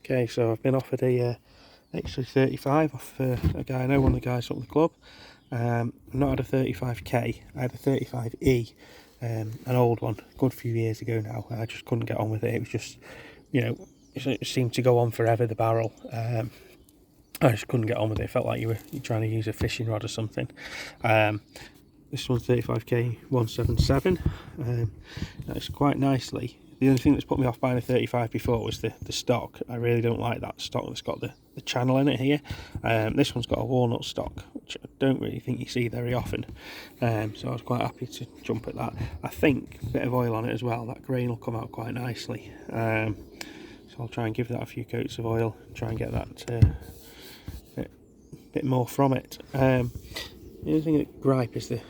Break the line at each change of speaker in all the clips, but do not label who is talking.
Okay, so I've been offered a HW35 off a guy I know, one of the guys up at the club. I've not had a 35K, I had a 35E, an old one, a good few years ago now. I just couldn't get on with it. It was just, it seemed to go on forever, the barrel. I just couldn't get on with it. It felt like you're trying to use a fishing rod or something. This one's 35K 177. That's quite nicely. The only thing that's put me off buying a 35 before was the stock. I really don't like that stock that's got the channel in it here. This one's got a walnut stock, which I don't really think you see very often. So I was quite happy to jump at that. I think a bit of oil on it as well. That grain will come out quite nicely. So I'll try and give that a few coats of oil, try and get that bit more from it. The only thing that gripe is the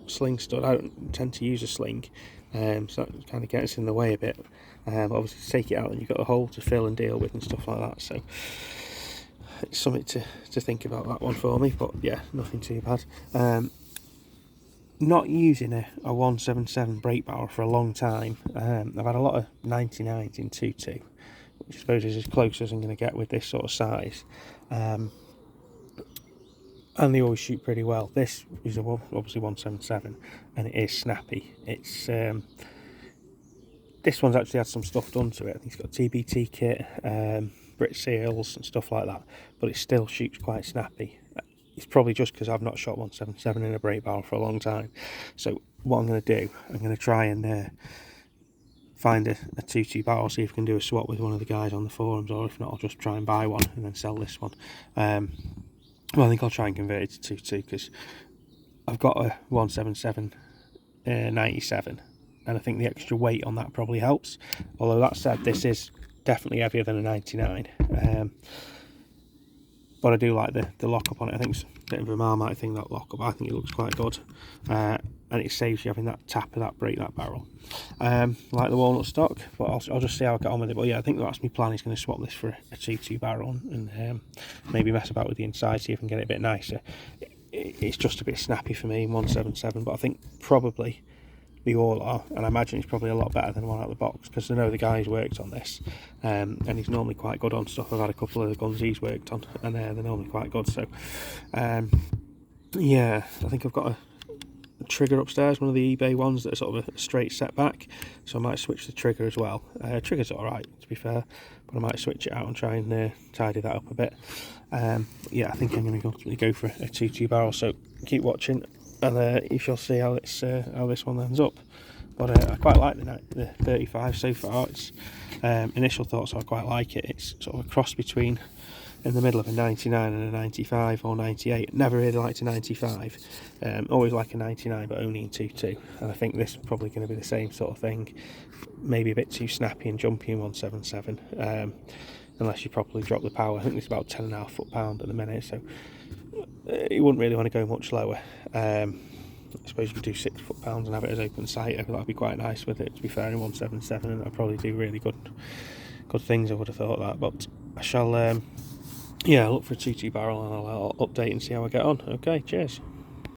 sling stud. I don't tend to use a sling, so that kind of gets in the way a bit. Obviously to take it out and you've got a hole to fill and deal with and stuff like that, so it's something to think about, that one for me. But yeah, nothing too bad. Not using a 177 brake barrel for a long time. I've had a lot of 99s in 2.2, which I suppose is as close as I'm going to get with this sort of size. And they always shoot pretty well. This is obviously 177 and it is snappy. It's this one's actually had some stuff done to it. I think it's got a TBT kit, Brit seals and stuff like that, but it still shoots quite snappy. It's probably just because I've not shot 177 in a brake barrel for a long time. So what I'm going to do, I'm going to try and find a 2.2 barrel, see if we can do a swap with one of the guys on the forums, or if not I'll just try and buy one and then sell this one. Well, I think I'll try and convert it to 2.2 because I've got a 177 97, and I think the extra weight on that probably helps. Although that said, this is definitely heavier than a 99. But I do like the lockup on it. I think it's a bit of a Marmite thing, that lockup. I think it looks quite good, and it saves you having that tap of that brake, that barrel. Like the walnut stock, but I'll just see how I get on with it. But yeah, I think that's my plan. Is going to swap this for a 2.2 barrel and maybe mess about with the inside, see if I can get it a bit nicer. It's just a bit snappy for me in 177, but I think probably they all are, and I imagine it's probably a lot better than the one out of the box, because I know the guy who's worked on this, and he's normally quite good on stuff. I've had a couple of the guns he's worked on, and they're normally quite good. So yeah, I think I've got a trigger upstairs, one of the eBay ones that are sort of a straight setback, so I might switch the trigger as well. Trigger's alright, to be fair, but I might switch it out and try and tidy that up a bit. Yeah, I think I'm going to ultimately go for a 2.2 barrel, so keep watching and you shall see how this one ends up. But I quite like the 35 so far. It's initial thoughts, I quite like it. It's sort of a cross between in the middle of a 99 and a 95 or 98. Never really liked a 95. Always like a 99, but only in 2.2. And I think this is probably going to be the same sort of thing. Maybe a bit too snappy and jumpy in 177. Unless you properly drop the power. I think it's about 10.5 foot-pound at the minute, so you wouldn't really want to go much lower. I suppose you could do 6 foot-pounds and have it as open sight. That'd be quite nice with it, to be fair, in 177, and that'd probably do really good things. I would have thought that, but I shall yeah, look for a 2.2 barrel and I'll update and see how I get on. Okay, cheers.